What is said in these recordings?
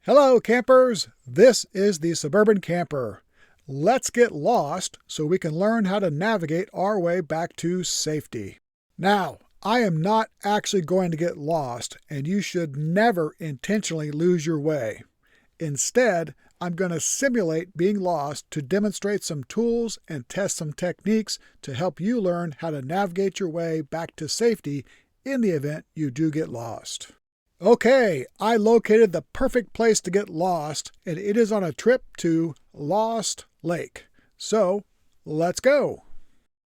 Hello, campers. This is the Suburban Camper. Let's get lost so we can learn how to navigate our way back to safety. Now, I am not actually going to get lost, and you should never intentionally lose your way. Instead, I'm going to simulate being lost to demonstrate some tools and test some techniques to help you learn how to navigate your way back to safety in the event you do get lost. Okay, I located the perfect place to get lost, and it is on a trip to Lost Lake. So, let's go.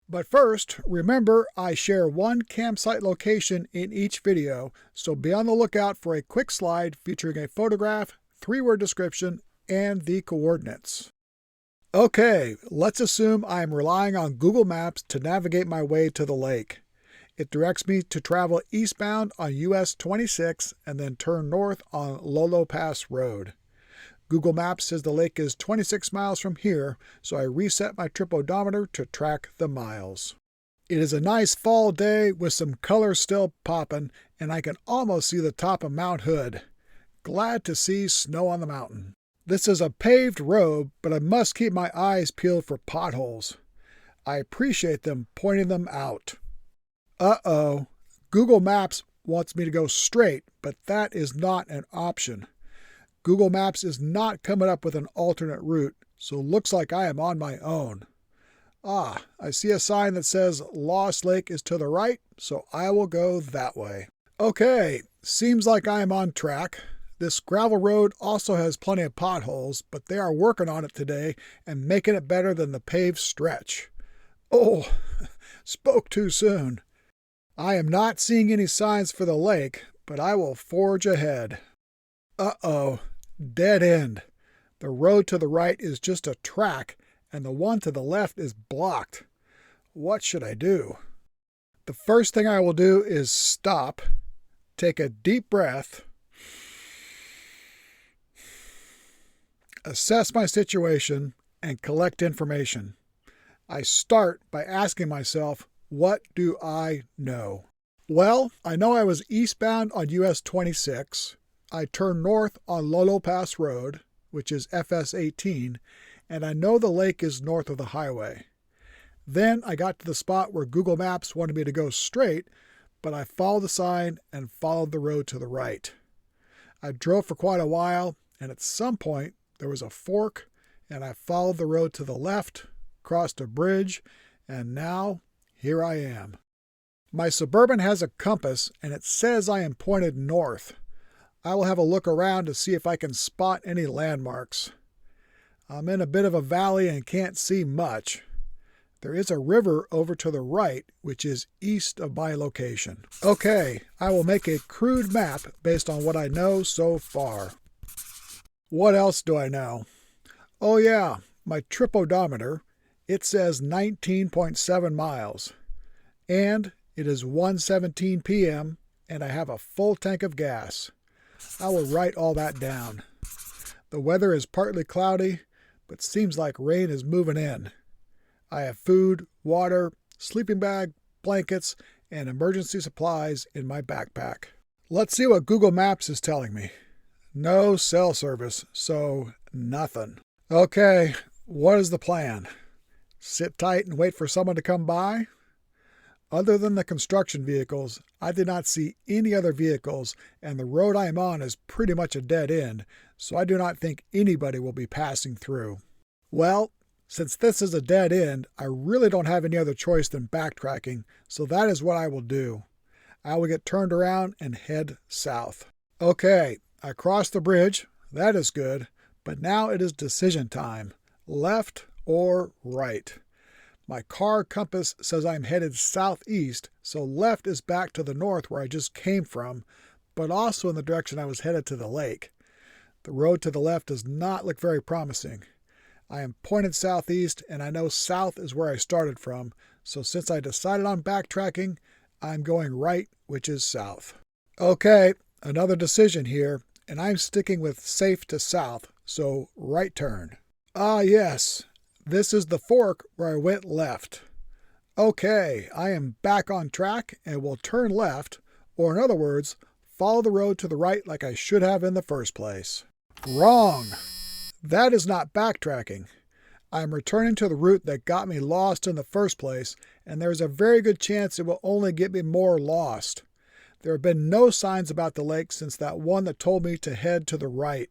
But first, remember I share one campsite location in each video, so be on the lookout for a quick slide featuring a photograph, 3-word description, and the coordinates. Okay, let's assume I am relying on Google Maps to navigate my way to the lake. It directs me to travel eastbound on US 26 and then turn north on Lolo Pass Road. Google Maps says the lake is 26 miles from here, so I reset my Trip Odometer to track the miles. It is a nice fall day with some colors still popping, and I can almost see the top of Mount Hood. Glad to see snow on the mountain. This is a paved road, but I must keep my eyes peeled for potholes. I appreciate them pointing them out. Uh-oh, Google Maps wants me to go straight, but that is not an option. Google Maps is not coming up with an alternate route, so looks like I am on my own. Ah, I see a sign that says Lost Lake is to the right, so I will go that way. Okay, seems like I am on track. This gravel road also has plenty of potholes, but they are working on it today and making it better than the paved stretch. Oh, spoke too soon. I am not seeing any signs for the lake, but I will forge ahead. Uh-oh, dead end. The road to the right is just a track, and the one to the left is blocked. What should I do? The first thing I will do is stop, take a deep breath, assess my situation, and collect information. I start by asking myself, what do I know? Well, I know I was eastbound on US 26. I turned north on Lolo Pass Road, which is FS 18, and I know the lake is north of the highway. Then I got to the spot where Google Maps wanted me to go straight, but I followed the sign and followed the road to the right. I drove for quite a while, and at some point there was a fork, and I followed the road to the left, crossed a bridge, and now here I am. My Suburban has a compass, and it says I am pointed north. I will have a look around to see if I can spot any landmarks. I'm in a bit of a valley and can't see much. There is a river over to the right, which is east of my location. Okay, I will make a crude map based on what I know so far. What else do I know? Oh yeah, my Trip Odometer. It says 19.7 miles. And it is 1:17 p.m. and I have a full tank of gas. I will write all that down. The weather is partly cloudy, but seems like rain is moving in. I have food, water, sleeping bag, blankets, and emergency supplies in my backpack. Let's see what Google Maps is telling me. No cell service, so nothing. Okay, what is the plan? Sit tight and wait for someone to come by? Other than the construction vehicles, I did not see any other vehicles, and the road I am on is pretty much a dead end, so I do not think anybody will be passing through. Well, since this is a dead end, I really don't have any other choice than backtracking, so that is what I will do. I will get turned around and head south. Okay, I crossed the bridge. That is good, but now it is decision time. Left or right? My car compass says I'm headed southeast, so left is back to the north where I just came from, but also in the direction I was headed to the lake. The road to the left does not look very promising. I am pointed southeast, and I know south is where I started from, so since I decided on backtracking, I'm going right, which is south. Okay, another decision here, and I'm sticking with safe to south, so right turn. Ah yes. This is the fork where I went left. Okay, I am back on track and will turn left, or in other words, follow the road to the right like I should have in the first place. Wrong! That is not backtracking. I am returning to the route that got me lost in the first place, and there is a very good chance it will only get me more lost. There have been no signs about the lake since that one that told me to head to the right.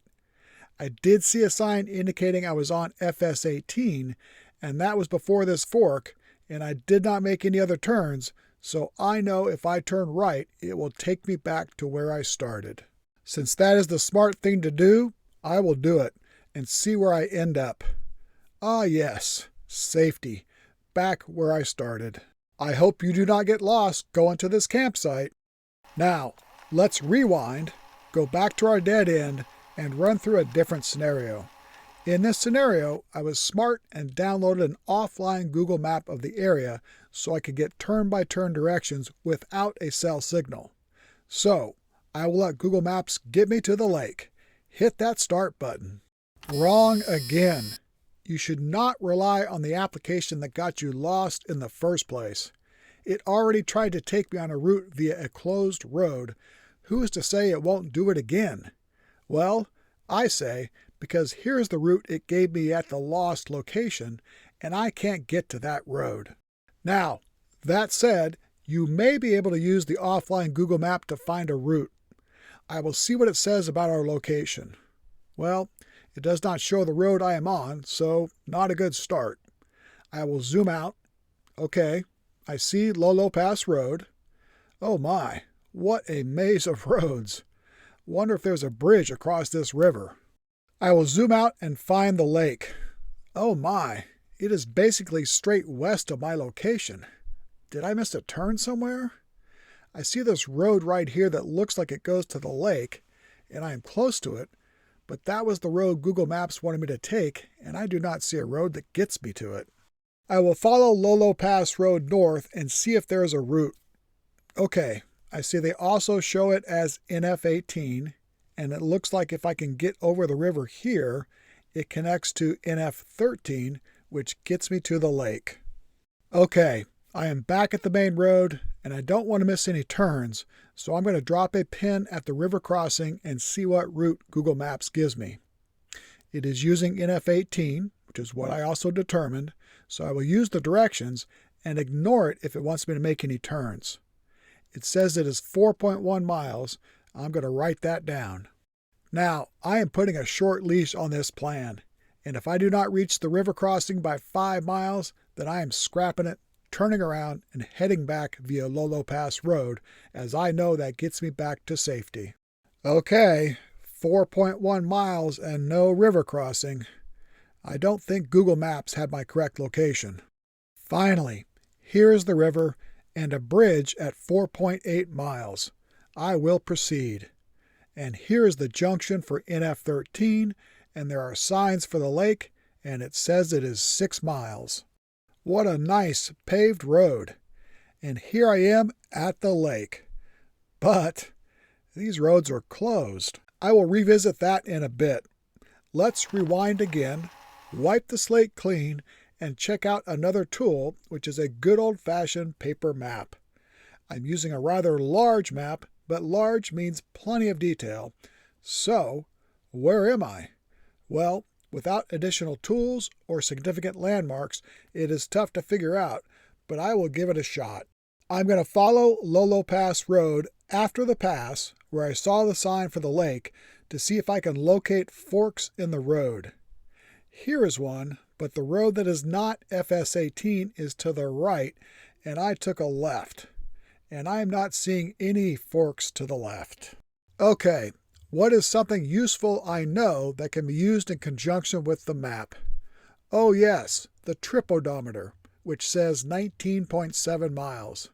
I did see a sign indicating I was on FS 18, and that was before this fork, and I did not make any other turns, so I know if I turn right, it will take me back to where I started. Since that is the smart thing to do, I will do it and see where I end up. Ah yes, safety, back where I started. I hope you do not get lost going to this campsite. Now, let's rewind, go back to our dead end, and run through a different scenario. In this scenario, I was smart and downloaded an offline Google map of the area so I could get turn-by-turn directions without a cell signal. So, I will let Google Maps get me to the lake. Hit that start button. Wrong again. You should not rely on the application that got you lost in the first place. It already tried to take me on a route via a closed road. Who is to say it won't do it again? Well, I say, because here's the route it gave me at the lost location, and I can't get to that road. Now, that said, you may be able to use the offline Google map to find a route. I will see what it says about our location. Well, it does not show the road I am on, so not a good start. I will zoom out. Okay, I see Lolo Pass Road. Oh my, what a maze of roads. Wonder if there's a bridge across this river. I will zoom out and find the lake. Oh my, it is basically straight west of my location. Did I miss a turn somewhere? I see this road right here that looks like it goes to the lake, and I am close to it, but that was the road Google Maps wanted me to take, and I do not see a road that gets me to it. I will follow Lolo Pass Road north and see if there is a route. Okay, I see they also show it as NF18, and it looks like if I can get over the river here, it connects to NF13, which gets me to the lake. Okay, I am back at the main road, and I don't want to miss any turns, so I'm going to drop a pin at the river crossing and see what route Google Maps gives me. It is using NF18, which is what I also determined, so I will use the directions and ignore it if it wants me to make any turns. It says it is 4.1 miles. I'm going to write that down. Now, I am putting a short leash on this plan, and if I do not reach the river crossing by 5 miles, then I am scrapping it, turning around, and heading back via Lolo Pass Road, as I know that gets me back to safety. Okay, 4.1 miles and no river crossing. I don't think Google Maps had my correct location. Finally, here is the river and a bridge at 4.8 miles. I will proceed. And here is the junction for NF13, and there are signs for the lake, and it says it is 6 miles. What a nice paved road. And here I am at the lake. But these roads are closed. I will revisit that in a bit. Let's rewind again, wipe the slate clean, and check out another tool, which is a good old-fashioned paper map. I'm using a rather large map, but large means plenty of detail. So, where am I? Well, without additional tools or significant landmarks, it is tough to figure out, but I will give it a shot. I'm going to follow Lolo Pass Road after the pass, where I saw the sign for the lake, to see if I can locate forks in the road. Here is one, but the road that is not FS18 is to the right, and I took a left. And I am not seeing any forks to the left. Okay, what is something useful I know that can be used in conjunction with the map? Oh yes, the Trip Odometer, which says 19.7 miles.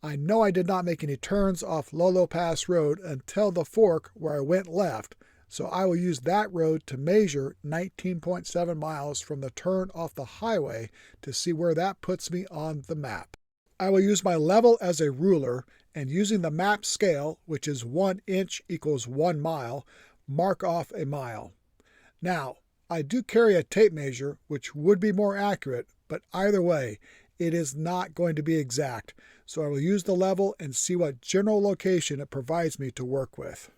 I know I did not make any turns off Lolo Pass Road until the fork where I went left, so I will use that road to measure 19.7 miles from the turn off the highway to see where that puts me on the map. I will use my level as a ruler, and using the map scale, which is 1 inch equals 1 mile, mark off a mile. Now, I do carry a tape measure, which would be more accurate, but either way, it is not going to be exact, so I will use the level and see what general location it provides me to work with.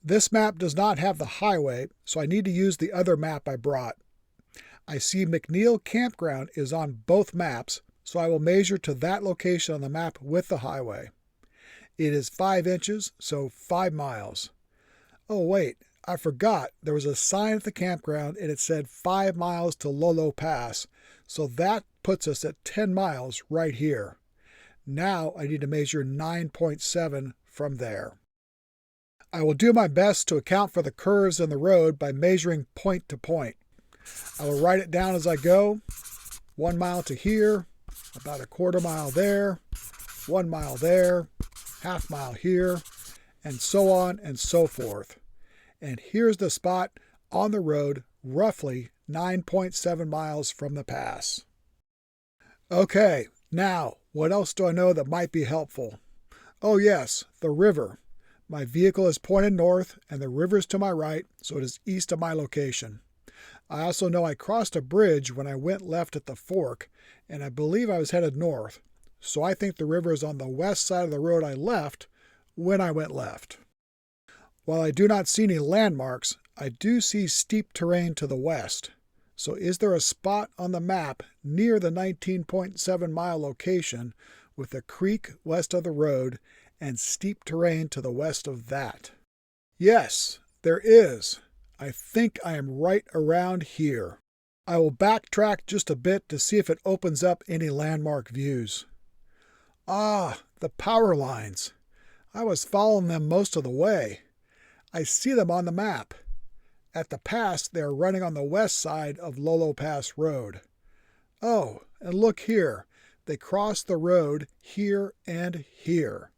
This map does not have the highway, so I need to use the other map I brought. I see McNeil Campground is on both maps, so I will measure to that location on the map with the highway. It is 5 inches, so 5 miles. Oh wait, I forgot there was a sign at the campground and it said 5 miles to Lolo Pass, so that puts us at 10 miles right here. Now I need to measure 9.7 from there. I will do my best to account for the curves in the road by measuring point to point. I will write it down as I go. 1 mile to here, about a quarter mile there, 1 mile there, half mile here, and so on and so forth. And here's the spot on the road, roughly 9.7 miles from the pass. Okay, now, what else do I know that might be helpful? Oh yes, the river. My vehicle is pointed north and the river is to my right, so it is east of my location. I also know I crossed a bridge when I went left at the fork, and I believe I was headed north, so I think the river is on the west side of the road I left when I went left. While I do not see any landmarks, I do see steep terrain to the west. So is there a spot on the map near the 19.7 mile location with a creek west of the road and steep terrain to the west of that? Yes, there is. I think I am right around here. I will backtrack just a bit to see if it opens up any landmark views. Ah, the power lines. I was following them most of the way. I see them on the map. At the pass, they are running on the west side of Lolo Pass Road. Oh, and look here. They cross the road here and here.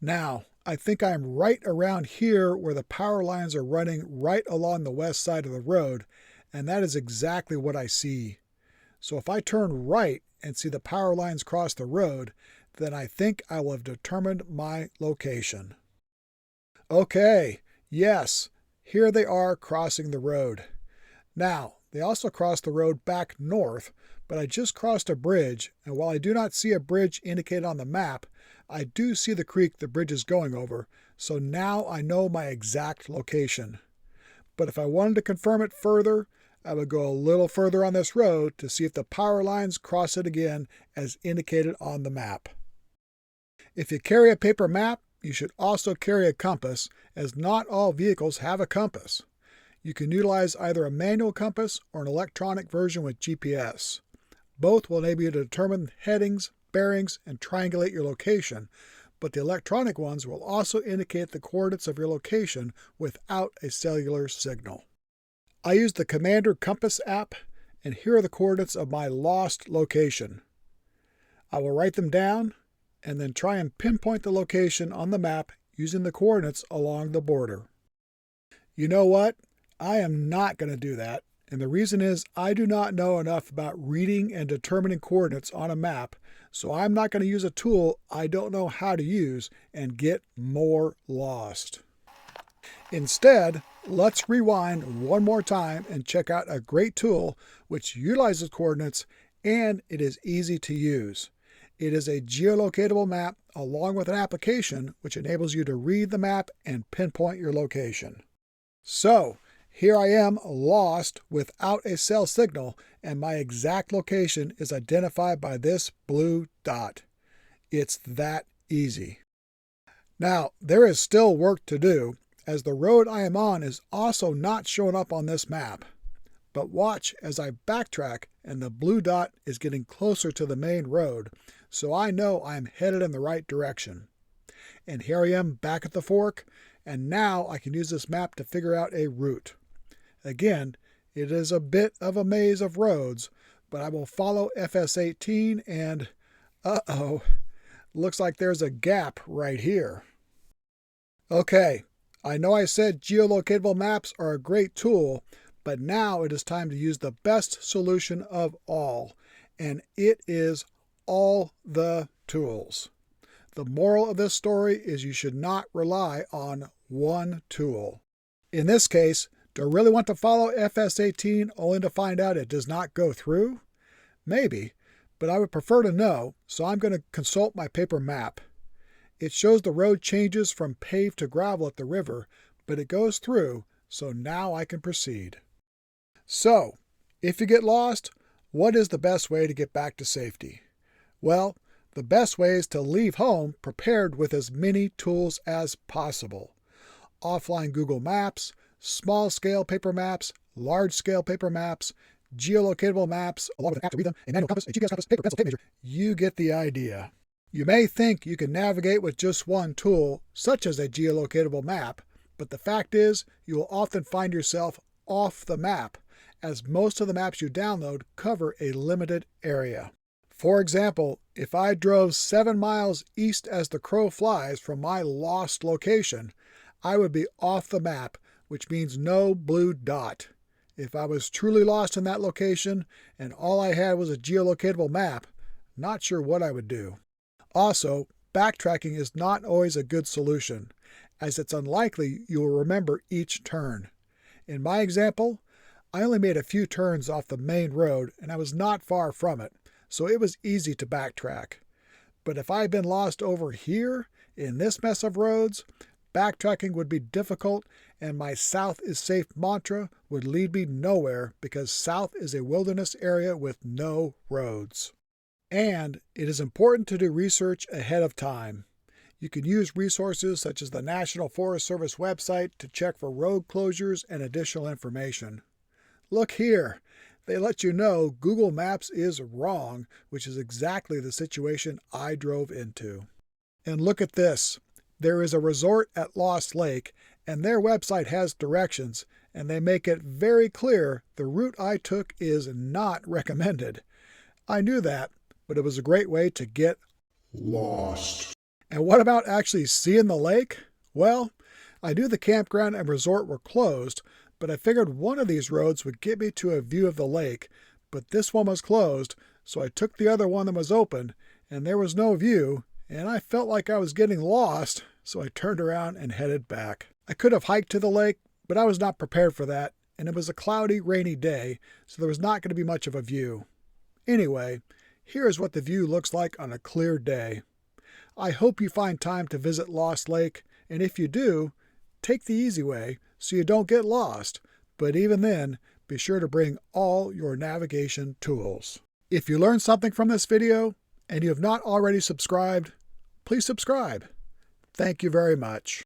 Now, I think I'm right around here where the power lines are running right along the west side of the road, and that is exactly what I see. So if I turn right and see the power lines cross the road, then I think I will have determined my location. Okay, yes, here they are crossing the road. Now, they also cross the road back north, but I just crossed a bridge, and while I do not see a bridge indicated on the map, I do see the creek the bridge is going over, so now I know my exact location. But if I wanted to confirm it further, I would go a little further on this road to see if the power lines cross it again as indicated on the map. If you carry a paper map, you should also carry a compass, as not all vehicles have a compass. You can utilize either a manual compass or an electronic version with GPS. Both will enable you to determine headings, bearings, and triangulate your location, but the electronic ones will also indicate the coordinates of your location without a cellular signal. I use the Commander Compass app, and here are the coordinates of my lost location. I will write them down and then try and pinpoint the location on the map using the coordinates along the border. You know what? I am not going to do that, and the reason is I do not know enough about reading and determining coordinates on a map, so I'm not going to use a tool I don't know how to use and get more lost. Instead, let's rewind one more time and check out a great tool which utilizes coordinates and it is easy to use. It is a geolocatable map along with an application which enables you to read the map and pinpoint your location. So, here I am lost without a cell signal, and my exact location is identified by this blue dot. It's that easy. Now, there is still work to do, as the road I am on is also not showing up on this map. But watch as I backtrack and the blue dot is getting closer to the main road, so I know I am headed in the right direction. And here I am back at the fork, and now I can use this map to figure out a route. Again, it is a bit of a maze of roads, but I will follow FS18 and, looks like there's a gap right here. Okay, I know I said geolocatable maps are a great tool, but now it is time to use the best solution of all, and it is all the tools. The moral of this story is you should not rely on one tool. In this case, do I really want to follow FS18 only to find out it does not go through? Maybe, but I would prefer to know, so I'm going to consult my paper map. It shows the road changes from paved to gravel at the river, but it goes through, so now I can proceed. So, if you get lost, what is the best way to get back to safety? Well, the best way is to leave home prepared with as many tools as possible. Offline Google Maps, small-scale paper maps, large-scale paper maps, geolocatable maps, along with an app to read them, a manual compass, a GPS compass, paper, pencil, tape measure. You get the idea. You may think you can navigate with just one tool, such as a geolocatable map, but the fact is you will often find yourself off the map, as most of the maps you download cover a limited area. For example, if I drove 7 miles east as the crow flies from my lost location, I would be off the map, which means no blue dot. If I was truly lost in that location and all I had was a geolocatable map, not sure what I would do. Also, backtracking is not always a good solution, as it's unlikely you will remember each turn. In my example, I only made a few turns off the main road and I was not far from it, so it was easy to backtrack. But if I had been lost over here, in this mess of roads, backtracking would be difficult and my "South is safe" mantra would lead me nowhere because South is a wilderness area with no roads. And it is important to do research ahead of time. You can use resources such as the National Forest Service website to check for road closures and additional information. Look here, they let you know Google Maps is wrong, which is exactly the situation I drove into. And look at this. There is a resort at Lost Lake, and their website has directions, and they make it very clear the route I took is not recommended. I knew that, but it was a great way to get lost. And what about actually seeing the lake? Well, I knew the campground and resort were closed, but I figured one of these roads would get me to a view of the lake, but this one was closed, so I took the other one that was open, and there was no view, and I felt like I was getting lost, so I turned around and headed back. I could have hiked to the lake, but I was not prepared for that, and it was a cloudy, rainy day, so there was not going to be much of a view. Anyway, here is what the view looks like on a clear day. I hope you find time to visit Lost Lake, and if you do, take the easy way so you don't get lost, but even then, be sure to bring all your navigation tools. If you learned something from this video, and you have not already subscribed, please subscribe. Thank you very much.